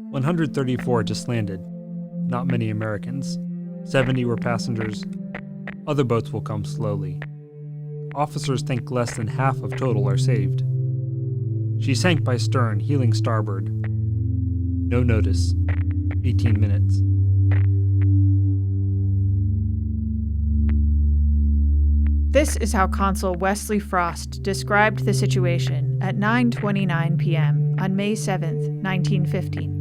134 just landed. Not many Americans. 70 were passengers. Other boats will come slowly. Officers think less than half of total are saved. She sank by stern, heeling starboard. No notice. 18 minutes. This is how Consul Wesley Frost described the situation at 9:29 p.m. on May 7, 1915.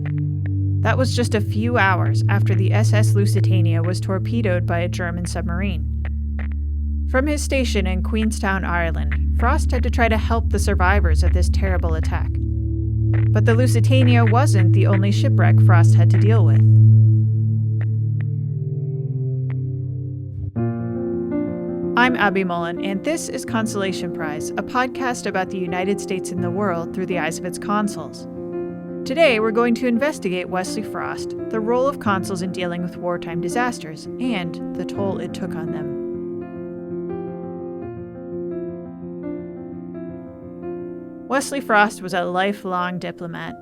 That was just a few hours after the SS Lusitania was torpedoed by a German submarine. From his station in Queenstown, Ireland, Frost had to try to help the survivors of this terrible attack. But the Lusitania wasn't the only shipwreck Frost had to deal with. I'm Abby Mullen, and this is Consolation Prize, a podcast about the United States and the world through the eyes of its consuls. Today, we're going to investigate Wesley Frost, the role of consuls in dealing with wartime disasters, and the toll it took on them. Wesley Frost was a lifelong diplomat.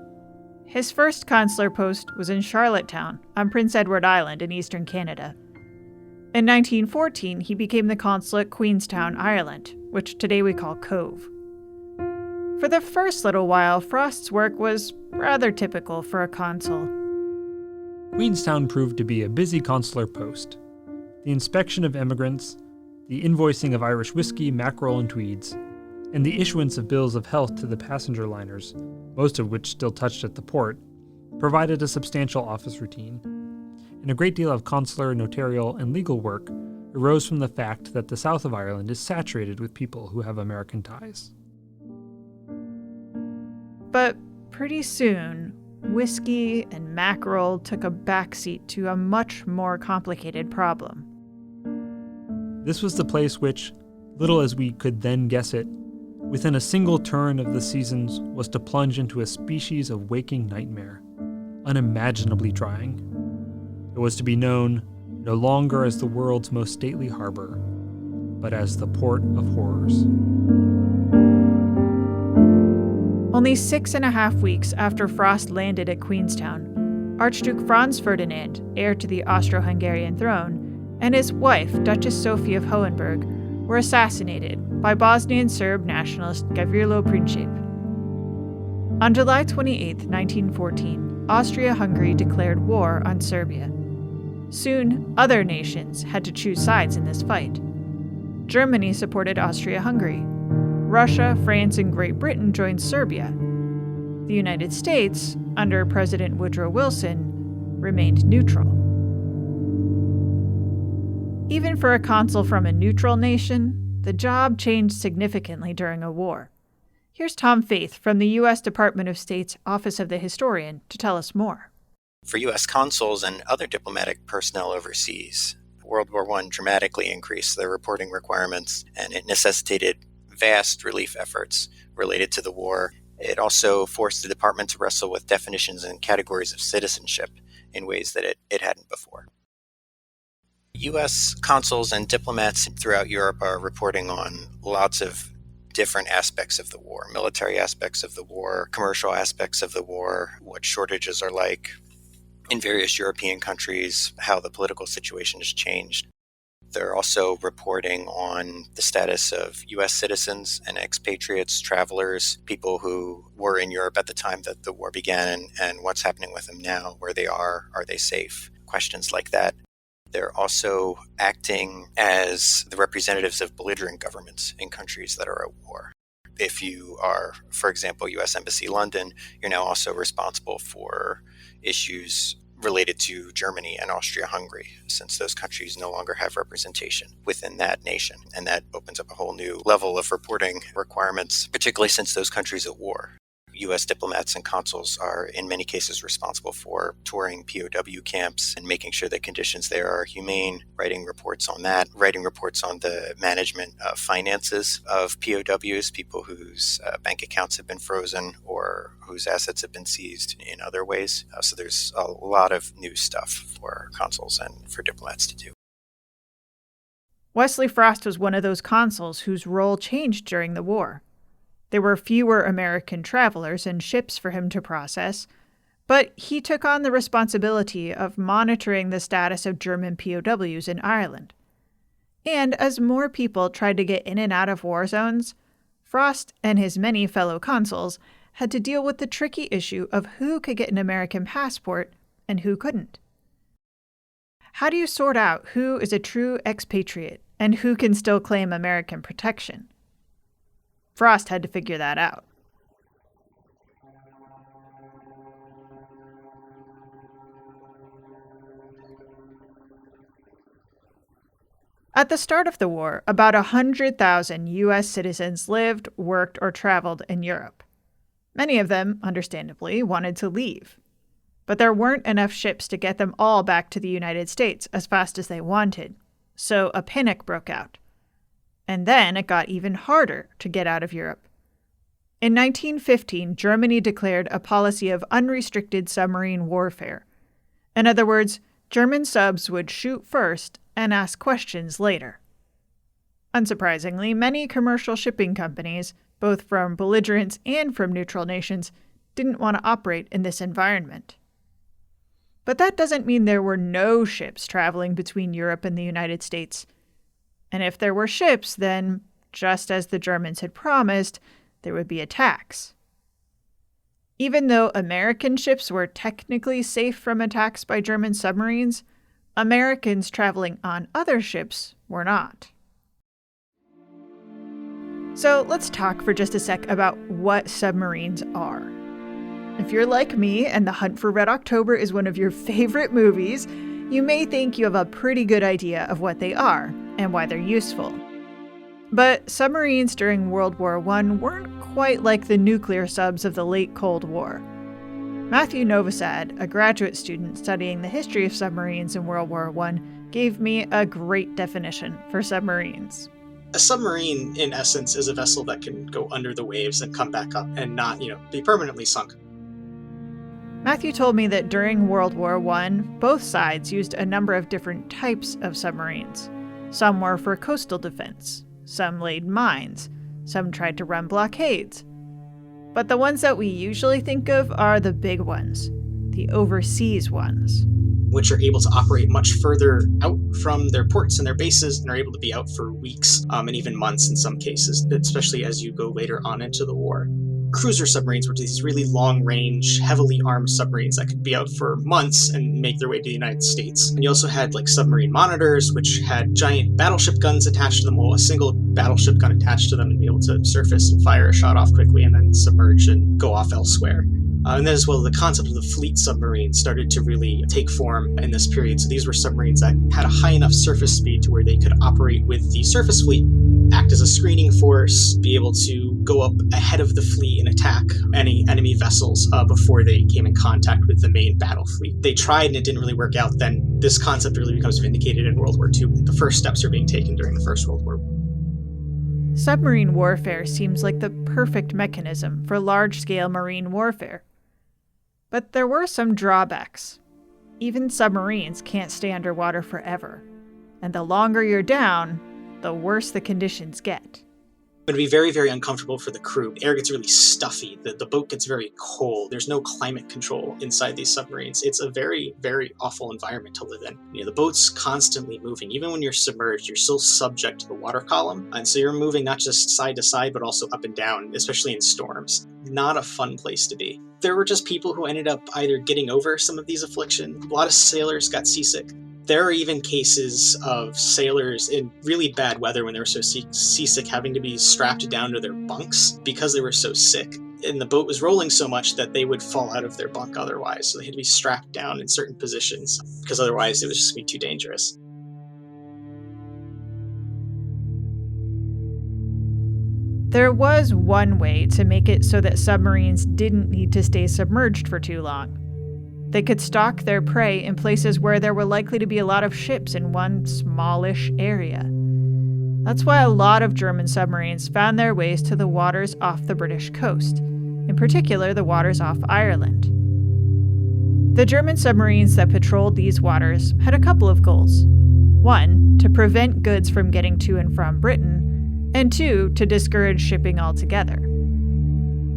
His first consular post was in Charlottetown on Prince Edward Island in eastern Canada. In 1914, he became the consul at Queenstown, Ireland, which today we call Cove. For the first little while, Frost's work was rather typical for a consul. Queenstown proved to be a busy consular post. The inspection of immigrants, the invoicing of Irish whiskey, mackerel, and tweeds, and the issuance of bills of health to the passenger liners, most of which still touched at the port, provided a substantial office routine. And a great deal of consular, notarial, and legal work arose from the fact that the south of Ireland is saturated with people who have American ties. But pretty soon, whiskey and mackerel took a backseat to a much more complicated problem. This was the place which, little as we could then guess it, within a single turn of the seasons was to plunge into a species of waking nightmare, unimaginably trying. It was to be known no longer as the world's most stately harbor, but as the port of horrors. Only 6.5 weeks after Frost landed at Queenstown, Archduke Franz Ferdinand, heir to the Austro-Hungarian throne, and his wife, Duchess Sophie of Hohenberg, were assassinated by Bosnian Serb nationalist Gavrilo Princip. On July 28, 1914, Austria-Hungary declared war on Serbia. Soon, other nations had to choose sides in this fight. Germany supported Austria-Hungary. Russia, France, and Great Britain joined Serbia. The United States, under President Woodrow Wilson, remained neutral. Even for a consul from a neutral nation, the job changed significantly during a war. Here's Tom Faith from the U.S. Department of State's Office of the Historian to tell us more. For U.S. consuls and other diplomatic personnel overseas, World War I dramatically increased their reporting requirements, and it necessitated vast relief efforts related to the war. It also forced the department to wrestle with definitions and categories of citizenship in ways that it hadn't before. U.S. consuls and diplomats throughout Europe are reporting on lots of different aspects of the war, military aspects of the war, commercial aspects of the war, what shortages are like in various European countries, how the political situation has changed. They're also reporting on the status of U.S. citizens and expatriates, travelers, people who were in Europe at the time that the war began, and what's happening with them now, where they are they safe? Questions like that. They're also acting as the representatives of belligerent governments in countries that are at war. If you are, for example, U.S. Embassy London, you're now also responsible for issues related to Germany and Austria-Hungary, since those countries no longer have representation within that nation. And that opens up a whole new level of reporting requirements, particularly since those countries are at war. U.S. diplomats and consuls are in many cases responsible for touring POW camps and making sure that conditions there are humane, writing reports on that, writing reports on the management of finances of POWs, people whose bank accounts have been frozen or whose assets have been seized in other ways. So there's a lot of new stuff for consuls and for diplomats to do. Wesley Frost was one of those consuls whose role changed during the war. There were fewer American travelers and ships for him to process, But he took on the responsibility of monitoring the status of German POWs in Ireland. And as more people tried to get in and out of war zones, Frost and his many fellow consuls had to deal with the tricky issue of who could get an American passport and who couldn't. How do you sort out who is a true expatriate and who can still claim American protection? Frost had to figure that out. At the start of the war, about 100,000 U.S. citizens lived, worked, or traveled in Europe. Many of them, understandably, wanted to leave. But there weren't enough ships to get them all back to the United States as fast as they wanted, so a panic broke out. And then it got even harder to get out of Europe. In 1915, Germany declared a policy of unrestricted submarine warfare. In other words, German subs would shoot first and ask questions later. Unsurprisingly, many commercial shipping companies, both from belligerents and from neutral nations, didn't want to operate in this environment. But that doesn't mean there were no ships traveling between Europe and the United States. And if there were ships, then, just as the Germans had promised, there would be attacks. Even though American ships were technically safe from attacks by German submarines, Americans traveling on other ships were not. So let's talk for just a sec about what submarines are. If you're like me and The Hunt for Red October is one of your favorite movies, you may think you have a pretty good idea of what they are and why they're useful. But submarines during World War I weren't quite like the nuclear subs of the late Cold War. Matthew Novosad, a graduate student studying the history of submarines in World War I, gave me a great definition for submarines. A submarine, in essence, is a vessel that can go under the waves and come back up and not, be permanently sunk. Matthew told me that during World War I, both sides used a number of different types of submarines. Some were for coastal defense, some laid mines, some tried to run blockades. But the ones that we usually think of are the big ones, the overseas ones, which are able to operate much further out from their ports and their bases and are able to be out for weeks and even months in some cases, especially as you go later on into the war. Cruiser submarines were these really long-range, heavily armed submarines that could be out for months and make their way to the United States. And you also had submarine monitors, which had giant battleship guns attached to them, or a single battleship gun attached to them, and be able to surface and fire a shot off quickly and then submerge and go off elsewhere. And then as well, the concept of the fleet submarine started to really take form in this period. So these were submarines that had a high enough surface speed to where they could operate with the surface fleet, act as a screening force, be able to go up ahead of the fleet and attack any enemy vessels before they came in contact with the main battle fleet. They tried and it didn't really work out. Then this concept really becomes vindicated in World War II. The first steps are being taken during the First World War. Submarine warfare seems like the perfect mechanism for large-scale marine warfare. But there were some drawbacks. Even submarines can't stay underwater forever, and the longer you're down, the worse the conditions get. It would be very, very uncomfortable for the crew. The air gets really stuffy. The boat gets very cold. There's no climate control inside these submarines. It's a very, very awful environment to live in. The boat's constantly moving. Even when you're submerged, you're still subject to the water column. And so you're moving not just side to side, but also up and down, especially in storms. Not a fun place to be. There were just people who ended up either getting over some of these afflictions. A lot of sailors got seasick. There are even cases of sailors in really bad weather when they were so seasick having to be strapped down to their bunks because they were so sick. And the boat was rolling so much that they would fall out of their bunk otherwise. So they had to be strapped down in certain positions because otherwise it was just going to be too dangerous. There was one way to make it so that submarines didn't need to stay submerged for too long. They could stalk their prey in places where there were likely to be a lot of ships in one smallish area. That's why a lot of German submarines found their ways to the waters off the British coast, in particular the waters off Ireland. The German submarines that patrolled these waters had a couple of goals. One, to prevent goods from getting to and from Britain, and two, to discourage shipping altogether.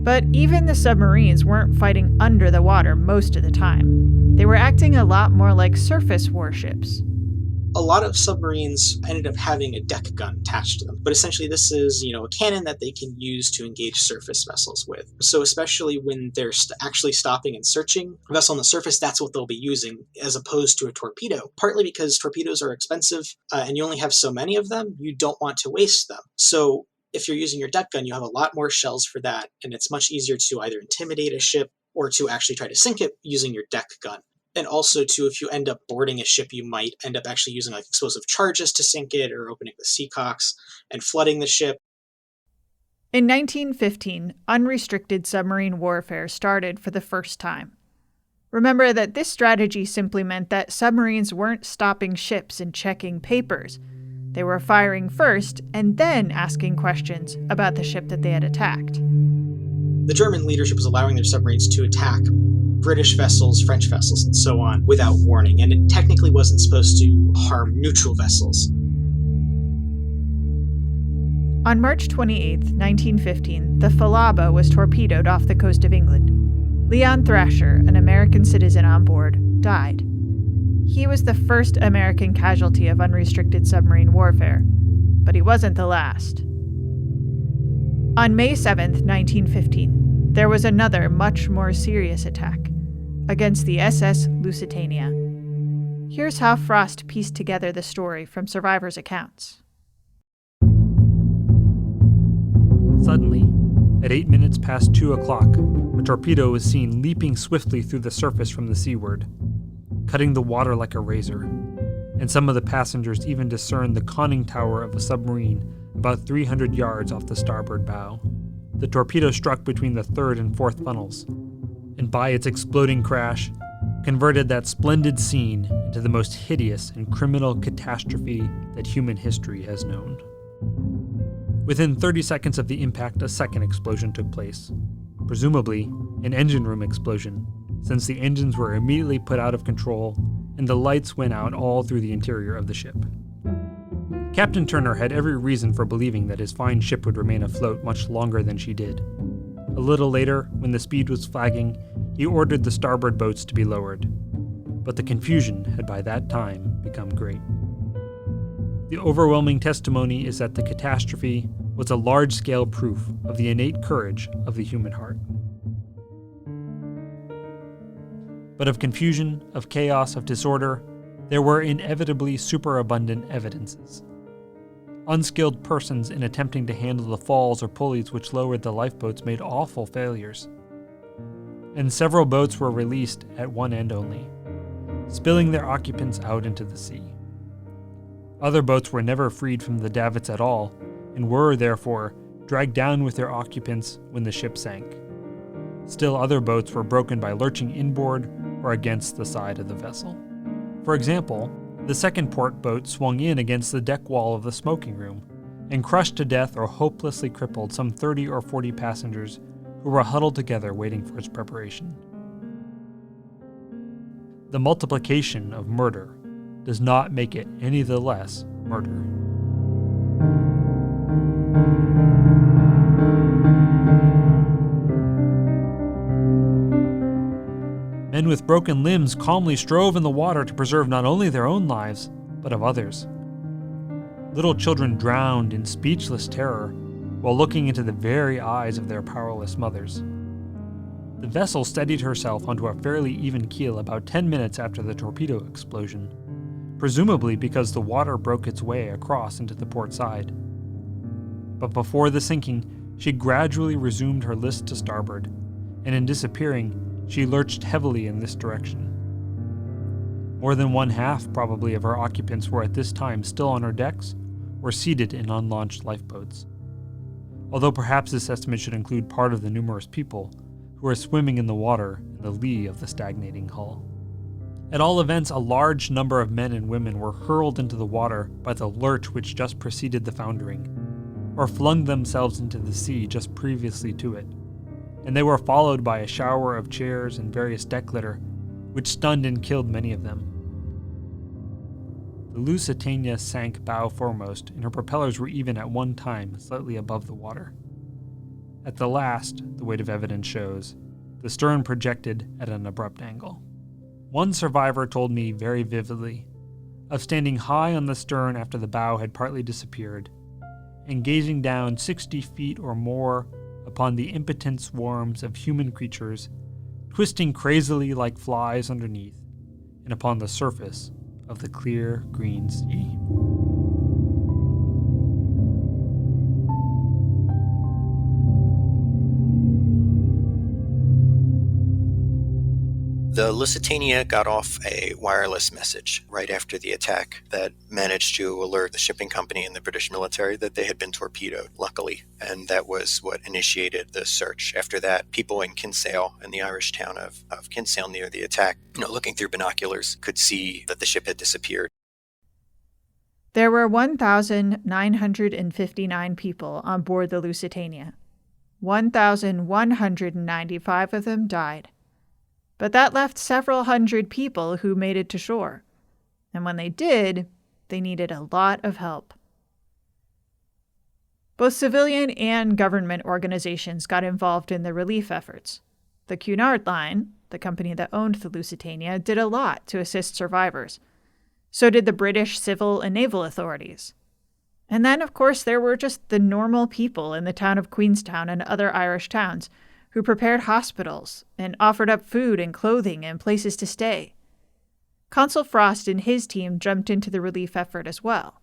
But even the submarines weren't fighting under the water most of the time. They were acting a lot more like surface warships. A lot of submarines ended up having a deck gun attached to them, but essentially this is, a cannon that they can use to engage surface vessels with. So especially when they're actually stopping and searching a vessel on the surface, that's what they'll be using as opposed to a torpedo. Partly because torpedoes are expensive and you only have so many of them, you don't want to waste them. So if you're using your deck gun, you have a lot more shells for that, and it's much easier to either intimidate a ship or to actually try to sink it using your deck gun. And also, too, if you end up boarding a ship, you might end up actually using explosive charges to sink it or opening the seacocks and flooding the ship. In 1915, unrestricted submarine warfare started for the first time. Remember that this strategy simply meant that submarines weren't stopping ships and checking papers. They were firing first and then asking questions about the ship that they had attacked. The German leadership was allowing their submarines to attack British vessels, French vessels, and so on without warning, and it technically wasn't supposed to harm neutral vessels. On March 28, 1915, the Falaba was torpedoed off the coast of England. Leon Thrasher, an American citizen on board, died. He was the first American casualty of unrestricted submarine warfare, but he wasn't the last. On May 7, 1915, there was another, much more serious attack against the SS Lusitania. Here's how Frost pieced together the story from survivors' accounts. Suddenly, at 8 minutes past 2 o'clock, a torpedo was seen leaping swiftly through the surface from the seaward, cutting the water like a razor, and some of the passengers even discerned the conning tower of a submarine about 300 yards off the starboard bow. The torpedo struck between the third and fourth funnels, and by its exploding crash, converted that splendid scene into the most hideous and criminal catastrophe that human history has known. Within 30 seconds of the impact, a second explosion took place, presumably an engine room explosion, since the engines were immediately put out of control and the lights went out all through the interior of the ship. Captain Turner had every reason for believing that his fine ship would remain afloat much longer than she did. A little later, when the speed was flagging, he ordered the starboard boats to be lowered. But the confusion had by that time become great. The overwhelming testimony is that the catastrophe was a large-scale proof of the innate courage of the human heart. But of confusion, of chaos, of disorder, there were inevitably superabundant evidences. Unskilled persons in attempting to handle the falls or pulleys which lowered the lifeboats made awful failures. And several boats were released at one end only, spilling their occupants out into the sea. Other boats were never freed from the davits at all, and were, therefore, dragged down with their occupants when the ship sank. Still other boats were broken by lurching inboard or against the side of the vessel. For example, the second port boat swung in against the deck wall of the smoking room and crushed to death or hopelessly crippled some 30 or 40 passengers who were huddled together waiting for its preparation. The multiplication of murder does not make it any the less murder. Men with broken limbs calmly strove in the water to preserve not only their own lives, but of others. Little children drowned in speechless terror while looking into the very eyes of their powerless mothers. The vessel steadied herself onto a fairly even keel about 10 minutes after the torpedo explosion, presumably because the water broke its way across into the port side. But before the sinking, she gradually resumed her list to starboard, and in disappearing, she lurched heavily in this direction. More than one half, probably, of her occupants were at this time still on her decks or seated in unlaunched lifeboats. Although perhaps this estimate should include part of the numerous people who were swimming in the water in the lee of the stagnating hull. At all events, a large number of men and women were hurled into the water by the lurch which just preceded the foundering, or flung themselves into the sea just previously to it, and they were followed by a shower of chairs and various deck litter, which stunned and killed many of them. The Lusitania sank bow foremost, and her propellers were even at one time slightly above the water. At the last, the weight of evidence shows, the stern projected at an abrupt angle. One survivor told me very vividly of standing high on the stern after the bow had partly disappeared, and gazing down 60 feet or more upon the impotent swarms of human creatures twisting crazily like flies underneath, and upon the surface of the clear green sea. The Lusitania got off a wireless message right after the attack that managed to alert the shipping company and the British military that they had been torpedoed, luckily. And that was what initiated the search. After that, people in Kinsale, in the Irish town of Kinsale near the attack, looking through binoculars, could see that the ship had disappeared. There were 1,959 people on board the Lusitania. 1,195 of them died. But that left several hundred people who made it to shore. And when they did, they needed a lot of help. Both civilian and government organizations got involved in the relief efforts. The Cunard Line, the company that owned the Lusitania, did a lot to assist survivors. So did the British civil and naval authorities. And then, of course, there were just the normal people in the town of Queenstown and other Irish towns who prepared hospitals and offered up food and clothing and places to stay. Consul Frost and his team jumped into the relief effort as well.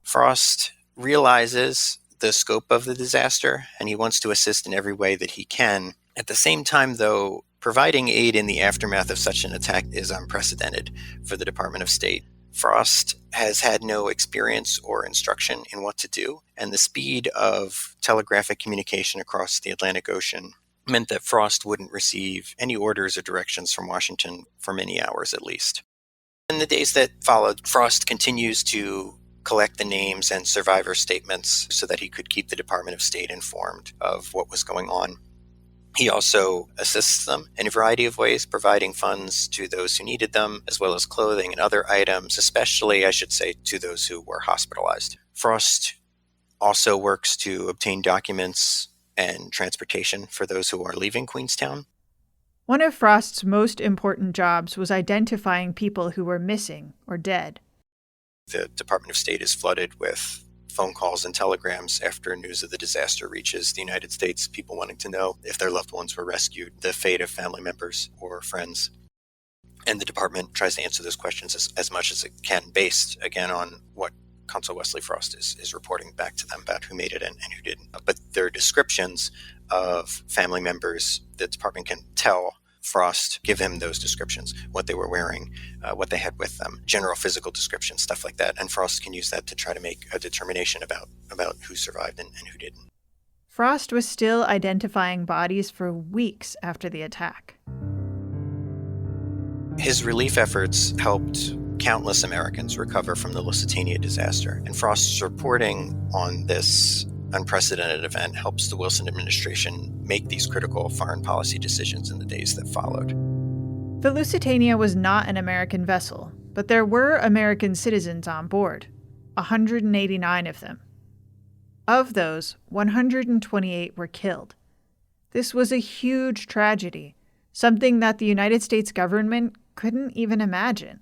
Frost realizes the scope of the disaster, and he wants to assist in every way that he can. At the same time, though, providing aid in the aftermath of such an attack is unprecedented for the Department of State. Frost has had no experience or instruction in what to do, and the speed of telegraphic communication across the Atlantic Ocean meant that Frost wouldn't receive any orders or directions from Washington for many hours at least. In the days that followed, Frost continues to collect the names and survivor statements so that he could keep the Department of State informed of what was going on. He also assists them in a variety of ways, providing funds to those who needed them, as well as clothing and other items, especially, I should say, to those who were hospitalized. Frost also works to obtain documents and transportation for those who are leaving Queenstown. One of Frost's most important jobs was identifying people who were missing or dead. The Department of State is flooded with phone calls and telegrams after news of the disaster reaches the United States, people wanting to know if their loved ones were rescued, the fate of family members or friends. And the department tries to answer those questions as much as it can, based, again, on what Consul Wesley Frost is reporting back to them about who made it and who didn't. But their descriptions of family members, the department can tell Frost, give him those descriptions, what they were wearing, what they had with them, general physical descriptions, stuff like that. And Frost can use that to try to make a determination about who survived and who didn't. Frost was still identifying bodies for weeks after the attack. His relief efforts helped countless Americans recover from the Lusitania disaster, and Frost's reporting on this unprecedented event helps the Wilson administration make these critical foreign policy decisions in the days that followed. The Lusitania was not an American vessel, but there were American citizens on board, 189 of them. Of those, 128 were killed. This was a huge tragedy, something that the United States government couldn't even imagine.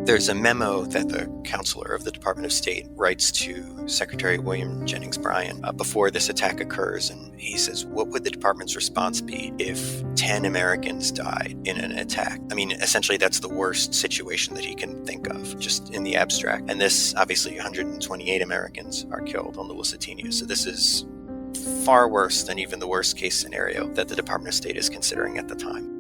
There's a memo that the counselor of the Department of State writes to Secretary William Jennings Bryan before this attack occurs, and he says, what would the department's response be if 10 Americans died in an attack? I mean, essentially that's the worst situation that he can think of, just in the abstract. And this, obviously, 128 Americans are killed on the Lusitania, so this is far worse than even the worst case scenario that the Department of State is considering at the time.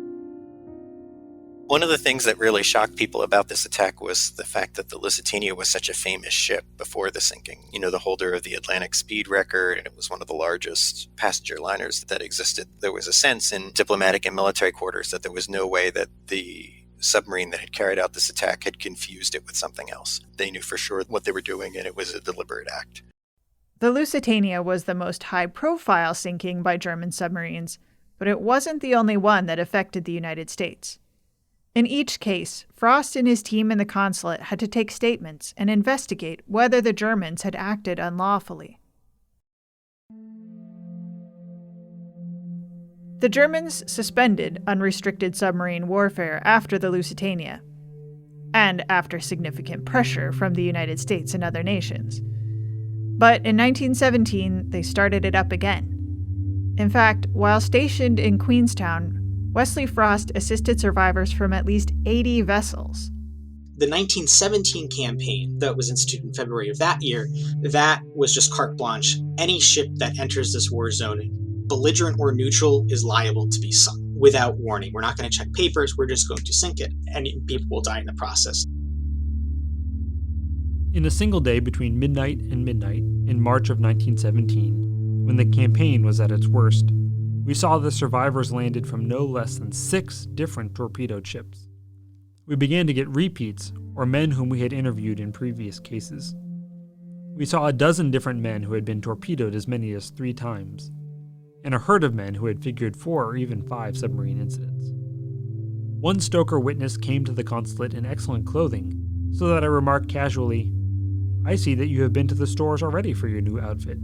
One of the things that really shocked people about this attack was the fact that the Lusitania was such a famous ship before the sinking. You know, the holder of the Atlantic speed record, and it was one of the largest passenger liners that existed. There was a sense in diplomatic and military quarters that there was no way that the submarine that had carried out this attack had confused it with something else. They knew for sure what they were doing, and it was a deliberate act. The Lusitania was the most high-profile sinking by German submarines, but it wasn't the only one that affected the United States. In each case, Frost and his team in the consulate had to take statements and investigate whether the Germans had acted unlawfully. The Germans suspended unrestricted submarine warfare after the Lusitania, and after significant pressure from the United States and other nations. But in 1917, they started it up again. In fact, while stationed in Queenstown, Wesley Frost assisted survivors from at least 80 vessels. The 1917 campaign that was instituted in February of that year, that was just carte blanche. Any ship that enters this war zone, belligerent or neutral, is liable to be sunk without warning. We're not going to check papers, we're just going to sink it, and people will die in the process. In a single day between midnight and midnight in March of 1917, when the campaign was at its worst, we saw the survivors landed from no less than 6 different torpedoed ships. We began to get repeats, or men whom we had interviewed in previous cases. We saw a dozen different men who had been torpedoed as many as 3 times, and a herd of men who had figured 4 or even 5 submarine incidents. One stoker witness came to the consulate in excellent clothing, so that I remarked casually, "I see that you have been to the stores already for your new outfit."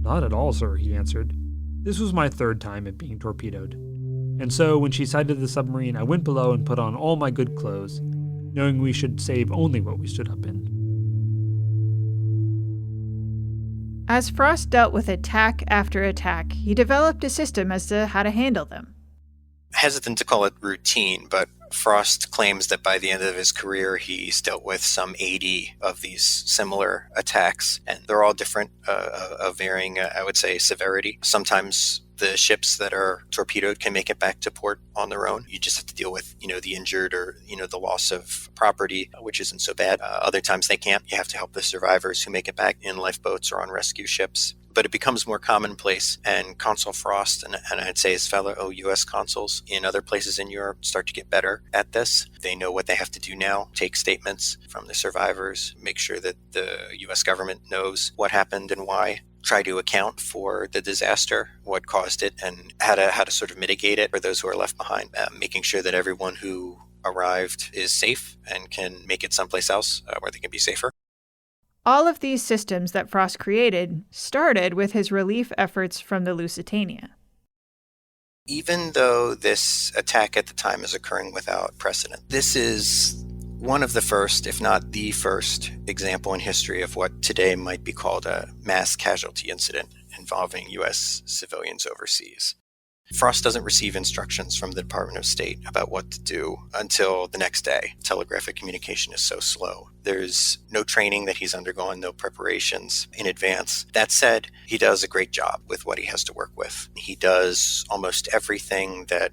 "Not at all, sir," he answered. "This was my 3rd time at being torpedoed. And so, when she sighted the submarine, I went below and put on all my good clothes, knowing we should save only what we stood up in." As Frost dealt with attack after attack, he developed a system as to how to handle them. Hesitant to call it routine, but Frost claims that by the end of his career, he's dealt with some 80 of these similar attacks, and they're all different, of varying, I would say, severity. Sometimes the ships that are torpedoed can make it back to port on their own. You just have to deal with, the injured or, the loss of property, which isn't so bad. Other times they can't. You have to help the survivors who make it back in lifeboats or on rescue ships. But it becomes more commonplace, and Consul Frost and I'd say his fellow U.S. consuls in other places in Europe start to get better at this. They know what they have to do now, take statements from the survivors, make sure that the U.S. government knows what happened and why, try to account for the disaster, what caused it, and how to sort of mitigate it for those who are left behind, making sure that everyone who arrived is safe and can make it someplace else where they can be safer. All of these systems that Frost created started with his relief efforts from the Lusitania. Even though this attack at the time is occurring without precedent, this is one of the first, if not the first, example in history of what today might be called a mass casualty incident involving U.S. civilians overseas. Frost doesn't receive instructions from the Department of State about what to do until the next day. Telegraphic communication is so slow. There's no training that he's undergone, no preparations in advance. That said, he does a great job with what he has to work with. He does almost everything that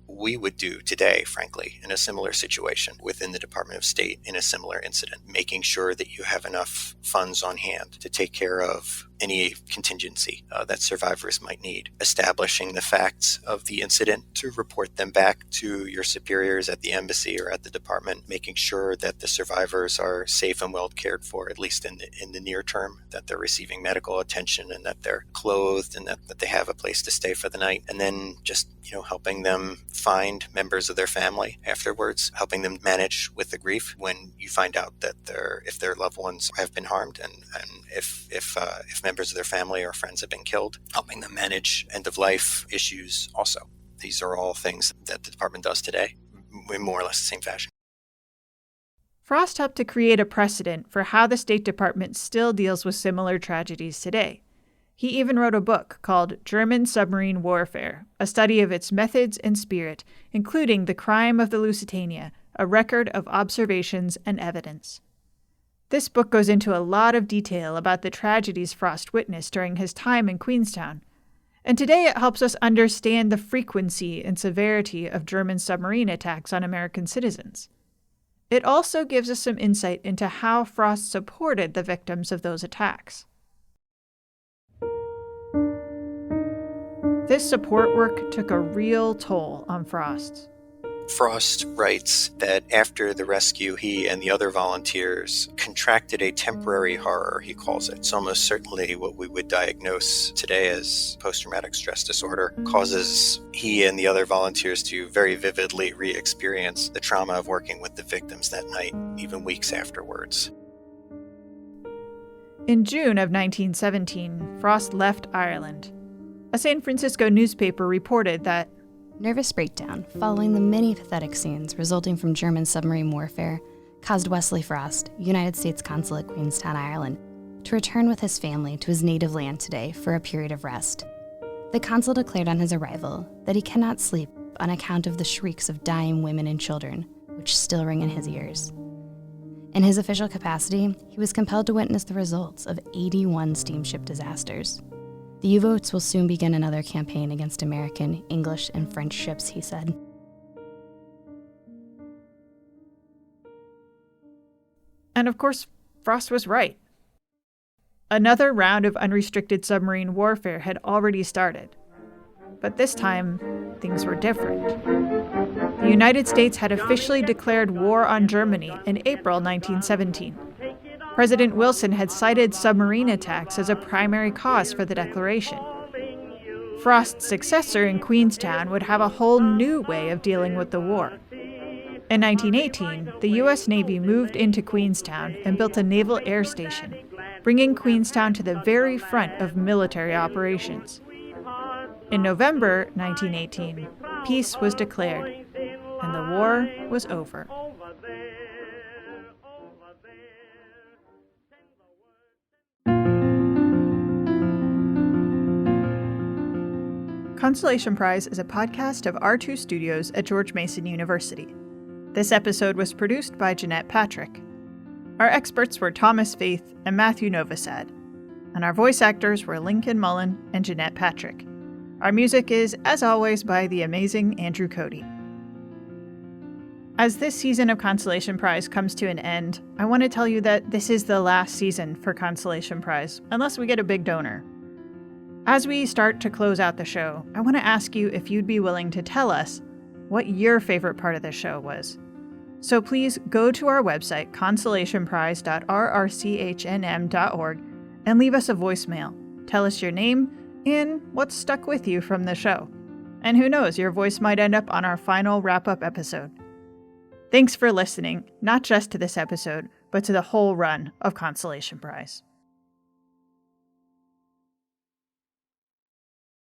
we would do today, frankly, in a similar situation within the Department of State in a similar incident, making sure that you have enough funds on hand to take care of any contingency that survivors might need, establishing the facts of the incident to report them back to your superiors at the embassy or at the department, making sure that the survivors are safe and well cared for, at least in the near term, that they're receiving medical attention and that they're clothed and that they have a place to stay for the night. And then just, helping them find members of their family afterwards, helping them manage with the grief when you find out that if their loved ones have been harmed and if members of their family or friends have been killed, helping them manage end-of-life issues also. These are all things that the department does today in more or less the same fashion. Frost helped to create a precedent for how the State Department still deals with similar tragedies today. He even wrote a book called German Submarine Warfare, a study of its methods and spirit, including the crime of the Lusitania, a record of observations and evidence. This book goes into a lot of detail about the tragedies Frost witnessed during his time in Queenstown, and today it helps us understand the frequency and severity of German submarine attacks on American citizens. It also gives us some insight into how Frost supported the victims of those attacks. This support work took a real toll on Frost. Frost writes that after the rescue, he and the other volunteers contracted a temporary horror, he calls it. It's almost certainly what we would diagnose today as post-traumatic stress disorder, causes he and the other volunteers to very vividly re-experience the trauma of working with the victims that night, even weeks afterwards. In June of 1917, Frost left Ireland. A San Francisco newspaper reported that nervous breakdown following the many pathetic scenes resulting from German submarine warfare caused Wesley Frost, United States Consul at Queenstown, Ireland, to return with his family to his native land today for a period of rest. The consul declared on his arrival that he cannot sleep on account of the shrieks of dying women and children, which still ring in his ears. In his official capacity, he was compelled to witness the results of 81 steamship disasters. The U-boats will soon begin another campaign against American, English, and French ships, he said. And of course, Frost was right. Another round of unrestricted submarine warfare had already started. But this time, things were different. The United States had officially declared war on Germany in April 1917. President Wilson had cited submarine attacks as a primary cause for the declaration. Frost's successor in Queenstown would have a whole new way of dealing with the war. In 1918, the U.S. Navy moved into Queenstown and built a naval air station, bringing Queenstown to the very front of military operations. In November 1918, peace was declared, and the war was over. Consolation Prize is a podcast of R2 Studios at George Mason University. This episode was produced by Jeanette Patrick. Our experts were Thomas Faith and Matthew Novosad, and our voice actors were Lincoln Mullen and Jeanette Patrick. Our music is, as always, by the amazing Andrew Cody. As this season of Consolation Prize comes to an end, I want to tell you that this is the last season for Consolation Prize, unless we get a big donor. As we start to close out the show, I want to ask you if you'd be willing to tell us what your favorite part of the show was. So please go to our website, consolationprize.rrchnm.org, and leave us a voicemail. Tell us your name and what's stuck with you from the show. And who knows, your voice might end up on our final wrap-up episode. Thanks for listening, not just to this episode, but to the whole run of Consolation Prize.